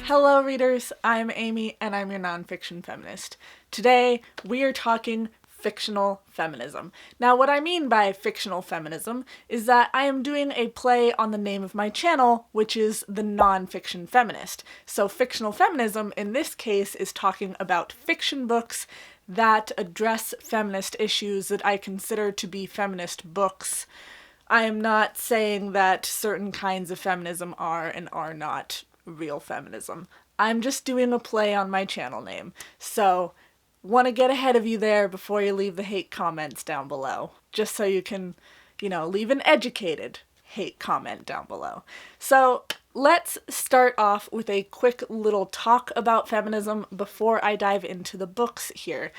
Hello readers, I'm Amy and I'm your nonfiction feminist. Today we are talking fictional feminism. Now what I mean by fictional feminism is that I am doing a play on the name of my channel, which is the Nonfiction Feminist. So fictional feminism in this case is talking about fiction books that address feminist issues that I consider to be feminist books. I am not saying that certain kinds of feminism are and are not real feminism. I'm just doing a play on my channel name. So, want to get ahead of you there before you leave the hate comments down below. Just so you can, leave an educated hate comment down below. So, let's start off with a quick little talk about feminism before I dive into the books here.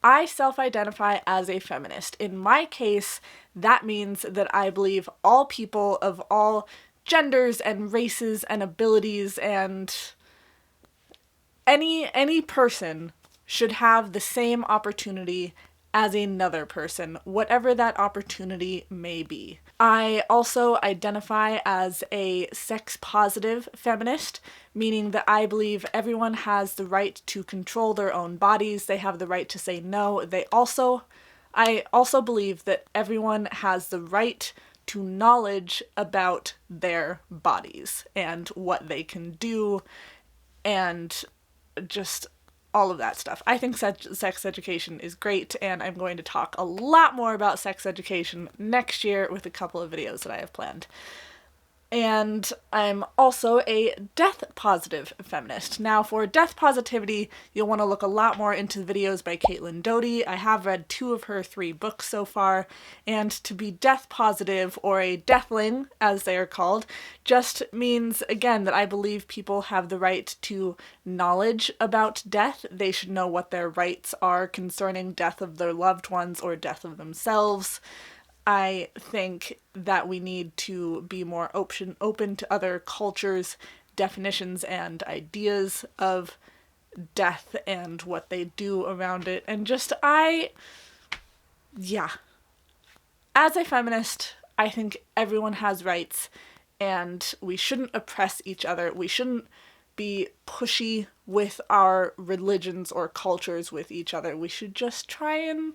I self-identify as a feminist. In my case, that means that I believe all people of all genders and races and abilities and any person should have the same opportunity as another person, whatever that opportunity may be. I also identify as a sex-positive feminist, meaning that I believe everyone has the right to control their own bodies, they have the right to say no. I also believe that everyone has the right to knowledge about their bodies and what they can do and just all of that stuff. I think sex education is great, and I'm going to talk a lot more about sex education next year with a couple of videos that I have planned. And I'm also a death-positive feminist. Now, for death positivity, you'll want to look a lot more into videos by Caitlin Doughty. I have read 2 of her 3 books so far, and to be death-positive, or a deathling, as they are called, just means, again, that I believe people have the right to knowledge about death. They should know what their rights are concerning death of their loved ones or death of themselves. I think that we need to be more open to other cultures' definitions and ideas of death and what they do around it. And just, as a feminist, I think everyone has rights and we shouldn't oppress each other. We shouldn't be pushy with our religions or cultures with each other. We should just try and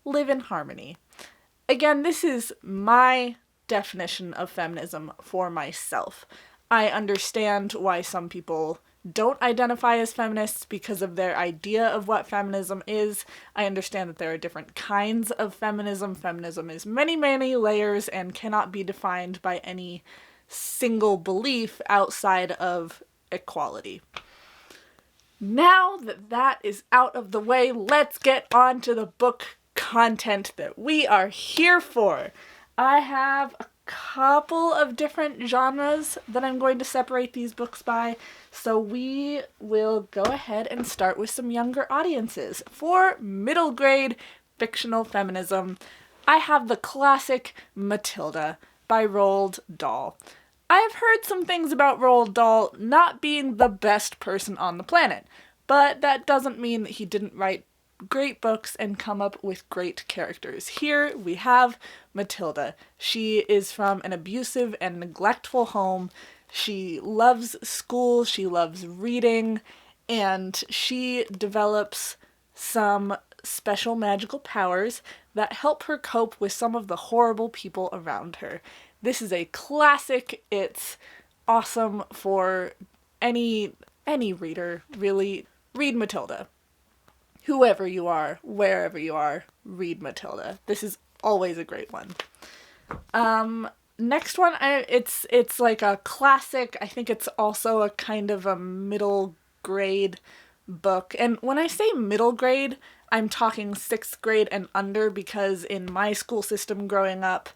live in harmony. Again, this is my definition of feminism for myself. I understand why some people don't identify as feminists because of their idea of what feminism is. I understand that there are different kinds of feminism. Feminism is many, many layers and cannot be defined by any single belief outside of equality. Now that that is out of the way, let's get on to the book content that we are here for. I have a couple of different genres that I'm going to separate these books by, so we will go ahead and start with some younger audiences. For middle grade fictional feminism, I have the classic Matilda by Roald Dahl. I have heard some things about Roald Dahl not being the best person on the planet, but that doesn't mean that he didn't write great books and come up with great characters. Here we have Matilda. She is from an abusive and neglectful home. She loves school, she loves reading, and she develops some special magical powers that help her cope with some of the horrible people around her. This is a classic. It's awesome for any reader, really. Read Matilda. Whoever you are, wherever you are, read Matilda. This is always a great one. Next one, it's like a classic. I think it's also a kind of a middle grade book. And when I say middle grade, I'm talking 6th grade and under, because in my school system growing up,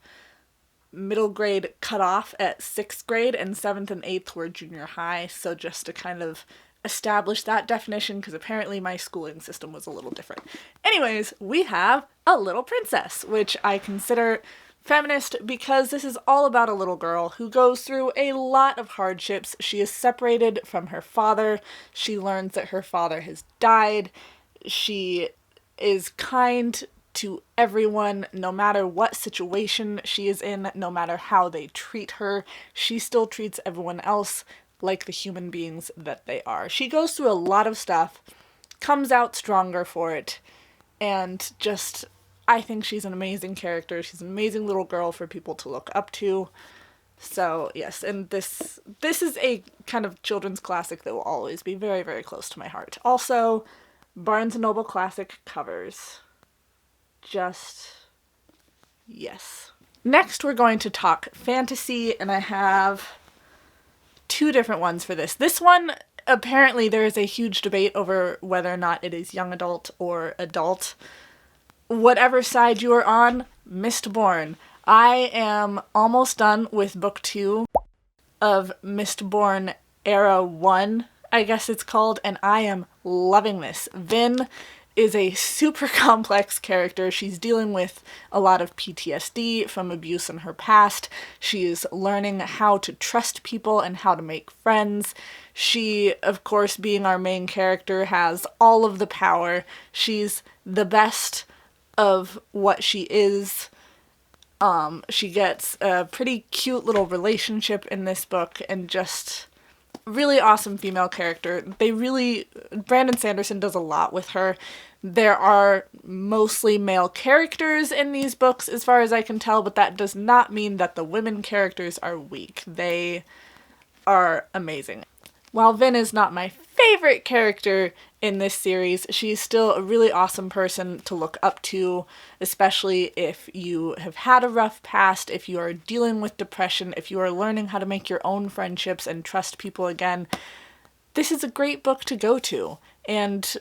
middle grade cut off at 6th grade and 7th and 8th were junior high. So just to kind of establish that definition, because apparently my schooling system was a little different. Anyways, we have A Little Princess, which I consider feminist because this is all about a little girl who goes through a lot of hardships. She is separated from her father. She learns that her father has died. She is kind to everyone, no matter what situation she is in, no matter how they treat her. She still treats everyone else like the human beings that they are. She goes through a lot of stuff, comes out stronger for it, and just, I think she's an amazing character. She's an amazing little girl for people to look up to. So, yes, and this is a kind of children's classic that will always be very, very close to my heart. Also, Barnes & Noble Classic covers. Just, yes. Next, we're going to talk fantasy, and I have two different ones for this. This one, apparently there is a huge debate over whether or not it is young adult or adult. Whatever side you are on, Mistborn. I am almost done with book 2 of Mistborn Era 1, I guess it's called, and I am loving this. Vin is a super complex character. She's dealing with a lot of PTSD from abuse in her past. She is learning how to trust people and how to make friends. She, of course, being our main character, has all of the power. She's the best of what she is. She gets a pretty cute little relationship in this book, and just really awesome female character. Brandon Sanderson does a lot with her. There are mostly male characters in these books, as far as I can tell, but that does not mean that the women characters are weak. They are amazing. While Vin is not my favorite character in this series, she's still a really awesome person to look up to, especially if you have had a rough past, if you are dealing with depression, if you are learning how to make your own friendships and trust people again. This is a great book to go to and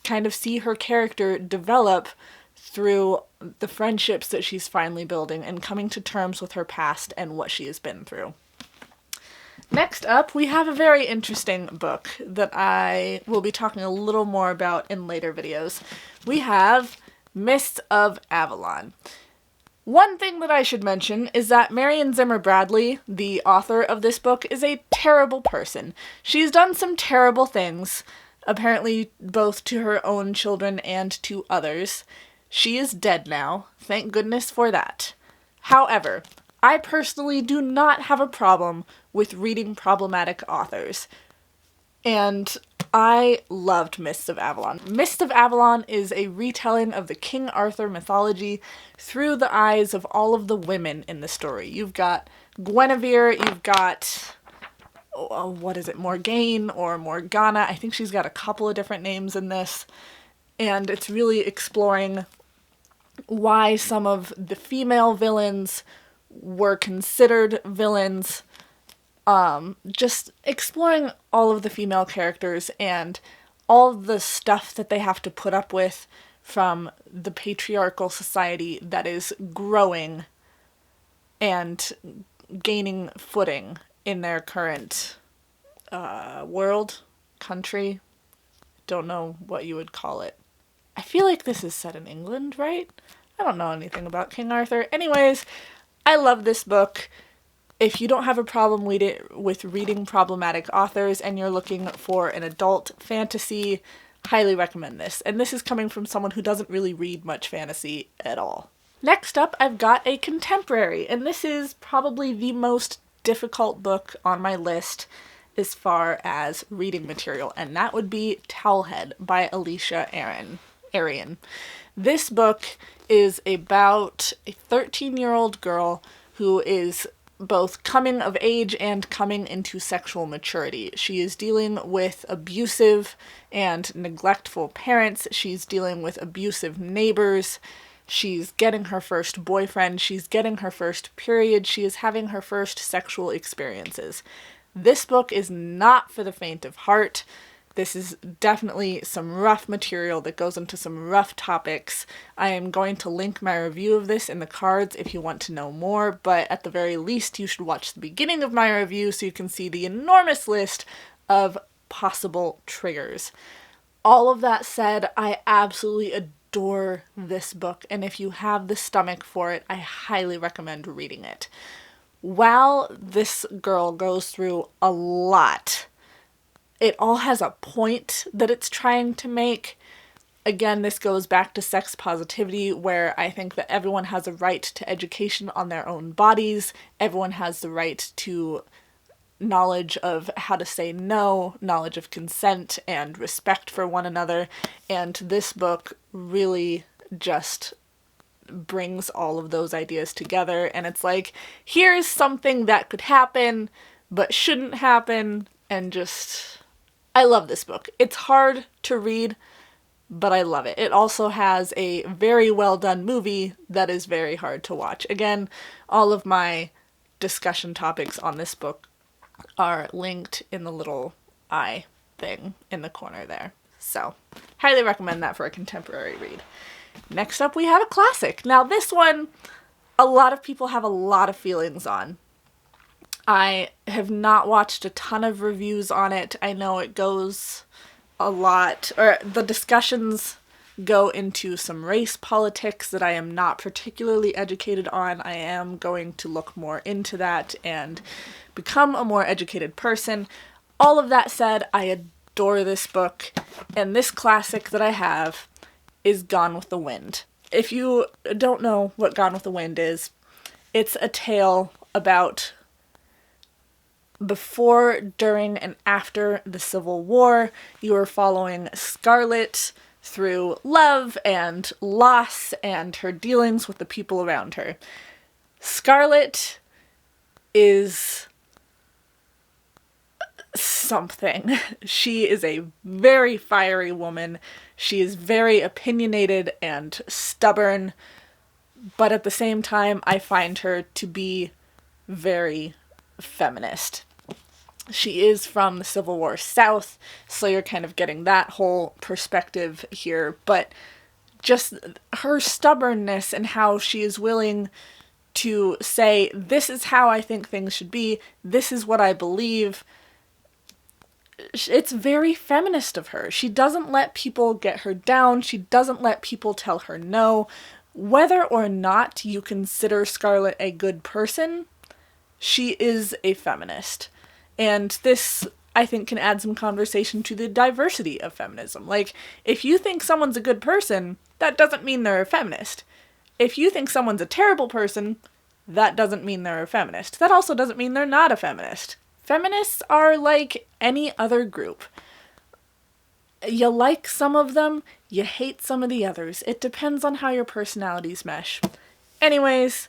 kind of see her character develop through the friendships that she's finally building and coming to terms with her past and what she has been through. Next up, we have a very interesting book that I will be talking a little more about in later videos. We have Mists of Avalon. One thing that I should mention is that Marion Zimmer Bradley, the author of this book, is a terrible person. She's done some terrible things, apparently both to her own children and to others. She is dead now, thank goodness for that. However, I personally do not have a problem with reading problematic authors, and I loved Mists of Avalon. Mists of Avalon is a retelling of the King Arthur mythology through the eyes of all of the women in the story. You've got Guinevere, you've got, Morgane or Morgana. I think she's got a couple of different names in this, and it's really exploring why some of the female villains were considered villains, just exploring all of the female characters and all the stuff that they have to put up with from the patriarchal society that is growing and gaining footing in their current country. Don't know what you would call it. I feel like this is set in England, right? I don't know anything about King Arthur. Anyways, I love this book. If you don't have a problem with reading problematic authors and you're looking for an adult fantasy, highly recommend this. And this is coming from someone who doesn't really read much fantasy at all. Next up, I've got a contemporary, and this is probably the most difficult book on my list as far as reading material, and that would be Towelhead by Alicia Arian. This book is about a 13-year-old girl who is both coming of age and coming into sexual maturity. She is dealing with abusive and neglectful parents. She's dealing with abusive neighbors. She's getting her first boyfriend. She's getting her first period. She is having her first sexual experiences. This book is not for the faint of heart. This is definitely some rough material that goes into some rough topics. I am going to link my review of this in the cards if you want to know more, but at the very least you should watch the beginning of my review so you can see the enormous list of possible triggers. All of that said, I absolutely adore this book, and if you have the stomach for it, I highly recommend reading it. While this girl goes through a lot, it all has a point that it's trying to make, Again, this goes back to sex positivity, where I think that everyone has a right to education on their own bodies. Everyone has the right to knowledge of how to say no, knowledge of consent, and respect for one another. And this book really just brings all of those ideas together. And it's like, here's something that could happen, but shouldn't happen. And just, I love this book. It's hard to read, but I love it. It also has a very well done movie that is very hard to watch. Again, all of my discussion topics on this book are linked in the little eye thing in the corner there. So, highly recommend that for a contemporary read. Next up, we have a classic. Now, this one, a lot of people have a lot of feelings on. I have not watched a ton of reviews on it. I know it goes a lot, or the discussions go into some race politics that I am not particularly educated on. I am going to look more into that and become a more educated person. All of that said, I adore this book, and this classic that I have is Gone with the Wind. If you don't know what Gone with the Wind is, it's a tale about before, during, and after the Civil War. You are following Scarlett through love and loss and her dealings with the people around her. Scarlett is something. She is a very fiery woman. She is very opinionated and stubborn, but at the same time, I find her to be very feminist. She is from the Civil War South, so you're kind of getting that whole perspective here, but just her stubbornness and how she is willing to say, this is how I think things should be, this is what I believe. It's very feminist of her. She doesn't let people get her down. She doesn't let people tell her no. Whether or not you consider Scarlett a good person, she is a feminist. And this, I think, can add some conversation to the diversity of feminism. Like, if you think someone's a good person, that doesn't mean they're a feminist. If you think someone's a terrible person, that doesn't mean they're a feminist. That also doesn't mean they're not a feminist. Feminists are like any other group. You like some of them, you hate some of the others. It depends on how your personalities mesh. Anyways,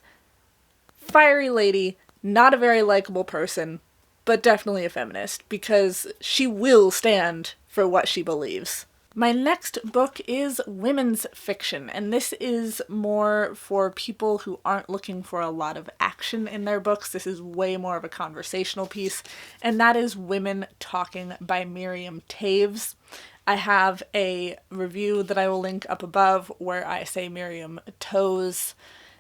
fiery lady, not a very likable person, but definitely a feminist, because she will stand for what she believes. My next book is women's fiction, and this is more for people who aren't looking for a lot of action in their books. This is way more of a conversational piece, and that is Women Talking by Miriam Taves. I have a review that I will link up above where I say Miriam Toes,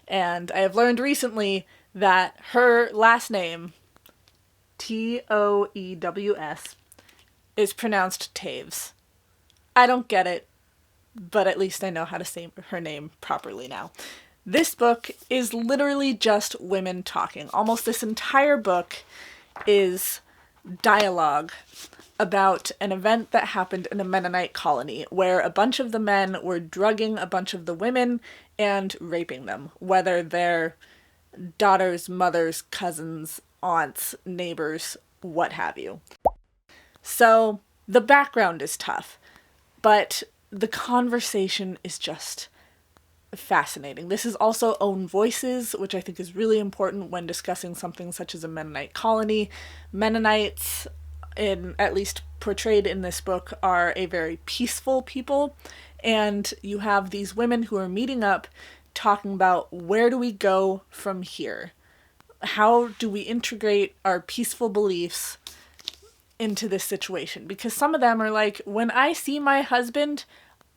and I have learned recently that her last name, Toews, is pronounced Taves. I don't get it, but at least I know how to say her name properly now. This book is literally just women talking. Almost this entire book is dialogue about an event that happened in a Mennonite colony where a bunch of the men were drugging a bunch of the women and raping them, whether they're daughters, mothers, cousins, aunts, neighbors, what have you. So the background is tough, but the conversation is just fascinating. This is also own voices, which I think is really important when discussing something such as a Mennonite colony. Mennonites, at least portrayed in this book, are a very peaceful people, and you have these women who are meeting up talking about, where do we go from here? How do we integrate our peaceful beliefs into this situation? Because some of them are like, when I see my husband,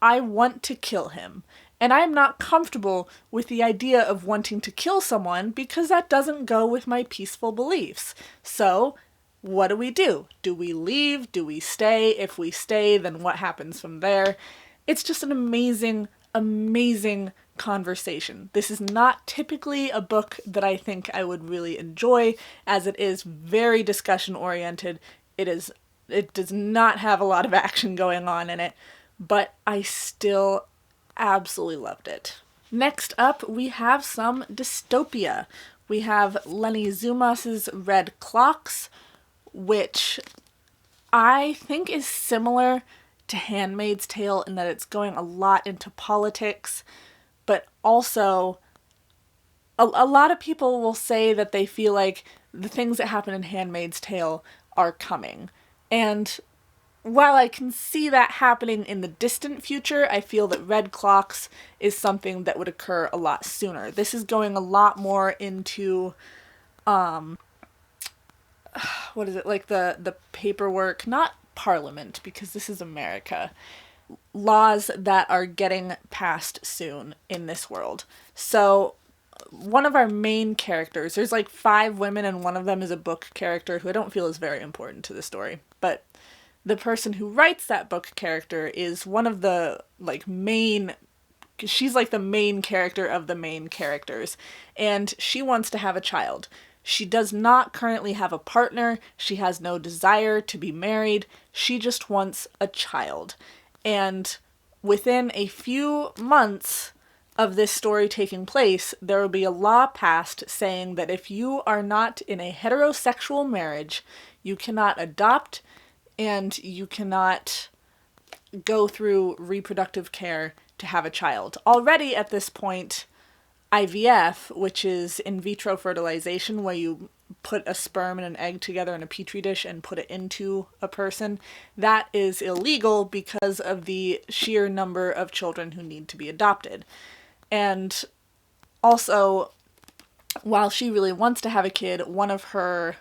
I want to kill him. And I'm not comfortable with the idea of wanting to kill someone because that doesn't go with my peaceful beliefs. So, what do? Do we leave? Do we stay? If we stay, then what happens from there? It's just an amazing, amazing conversation. This is not typically a book that I think I would really enjoy, as it is very discussion oriented. It does not have a lot of action going on in it, but I still absolutely loved it. Next up, we have some dystopia. We have Lenny Zumas's Red Clocks, which I think is similar to Handmaid's Tale in that it's going a lot into politics, but also a lot of people will say that they feel like the things that happen in Handmaid's Tale are coming. And while I can see that happening in the distant future, I feel that Red Clocks is something that would occur a lot sooner. This is going a lot more into, what is it, like the paperwork, not Parliament, because this is America, laws that are getting passed soon in this world. So one of our main characters, there's like 5 women and one of them is a book character who I don't feel is very important to the story, but the person who writes that book character is one of the like main, she's like the main character of the main characters, and she wants to have a child. She does not currently have a partner. She has no desire to be married. She just wants a child. And within a few months of this story taking place, there will be a law passed saying that if you are not in a heterosexual marriage, you cannot adopt and you cannot go through reproductive care to have a child. Already at this point, IVF, which is in vitro fertilization, where you put a sperm and an egg together in a petri dish and put it into a person, that is illegal because of the sheer number of children who need to be adopted. And also, while she really wants to have a kid, one of her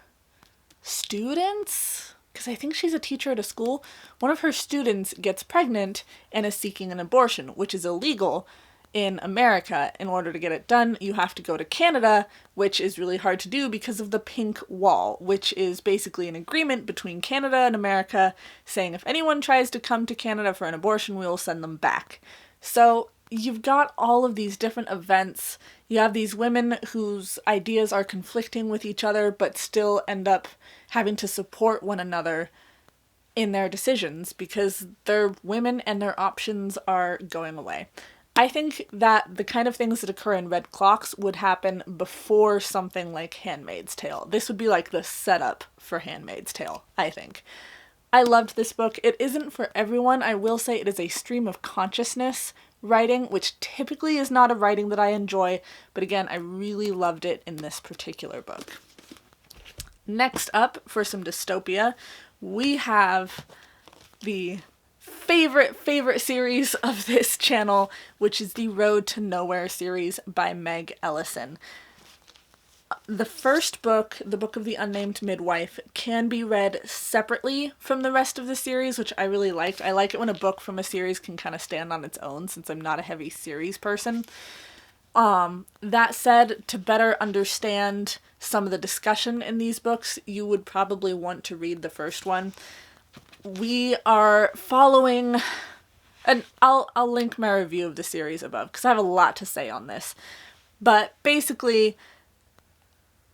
students, because I think she's a teacher at a school, one of her students gets pregnant and is seeking an abortion, which is illegal in America. In order to get it done, you have to go to Canada, which is really hard to do because of the pink wall, which is basically an agreement between Canada and America saying if anyone tries to come to Canada for an abortion, we will send them back. So you've got all of these different events. You have these women whose ideas are conflicting with each other, but still end up having to support one another in their decisions because they're women and their options are going away. I think that the kind of things that occur in Red Clocks would happen before something like Handmaid's Tale. This would be like the setup for Handmaid's Tale, I think. I loved this book. It isn't for everyone. I will say it is a stream of consciousness writing, which typically is not a writing that I enjoy, but again, I really loved it in this particular book. Next up, for some dystopia, we have the favorite series of this channel, which is the Road to Nowhere series by Meg Ellison. The first book, the Book of the Unnamed Midwife, can be read separately from the rest of the series, which I really liked. I like it when a book from a series can kind of stand on its own, since I'm not a heavy series person. That said, to better understand some of the discussion in these books, you would probably want to read the first one. We are following, and I'll link my review of the series above, because I have a lot to say on this. But basically,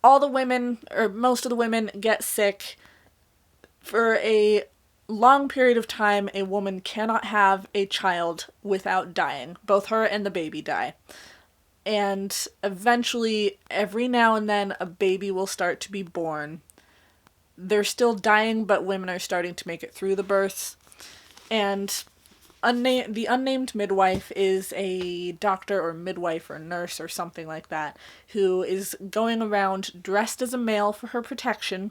all the women, or most of the women, get sick. For a long period of time, a woman cannot have a child without dying. Both her and the baby die. And eventually, every now and then, a baby will start to be born. They're still dying, but women are starting to make it through the births. And the unnamed midwife is a doctor or midwife or nurse or something like that who is going around dressed as a male for her protection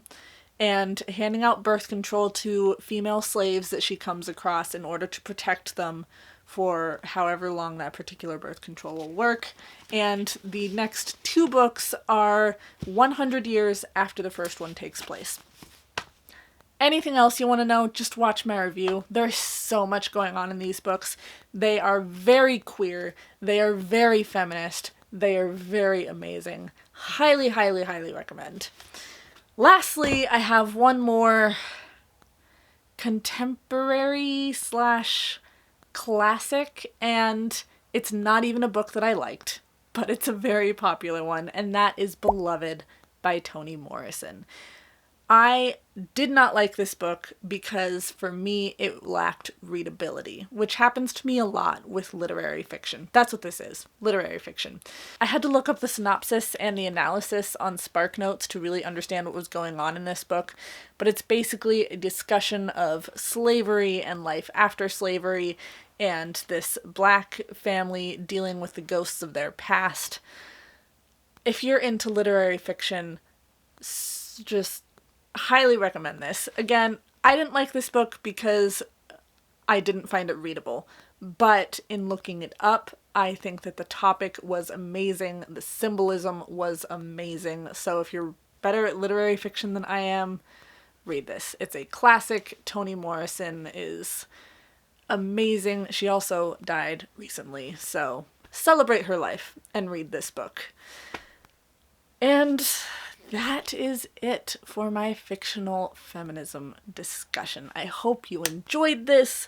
and handing out birth control to female slaves that she comes across in order to protect them for however long that particular birth control will work. And the next 2 books are 100 years after the first one takes place. Anything else you want to know, just watch my review. There's so much going on in these books. They are very queer. They are very feminist. They are very amazing. Highly, highly, highly recommend. Lastly, I have one more contemporary / classic, and it's not even a book that I liked, but it's a very popular one, and that is Beloved by Toni Morrison. I did not like this book because for me it lacked readability, which happens to me a lot with literary fiction. That's what this is, literary fiction. I had to look up the synopsis and the analysis on SparkNotes to really understand what was going on in this book, but it's basically a discussion of slavery and life after slavery and this Black family dealing with the ghosts of their past. If you're into literary fiction, just highly recommend this. Again, I didn't like this book because I didn't find it readable, but in looking it up, I think that the topic was amazing, the symbolism was amazing, so if you're better at literary fiction than I am, read this. It's a classic. Toni Morrison is amazing. She also died recently, so celebrate her life and read this book. And that is it for my fictional feminism discussion. I hope you enjoyed this.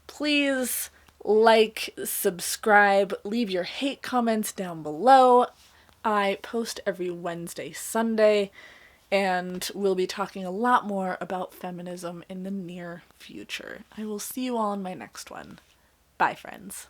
Please like, subscribe, leave your hate comments down below. I post every Wednesday, Sunday, and we'll be talking a lot more about feminism in the near future. I will see you all in my next one. Bye, friends.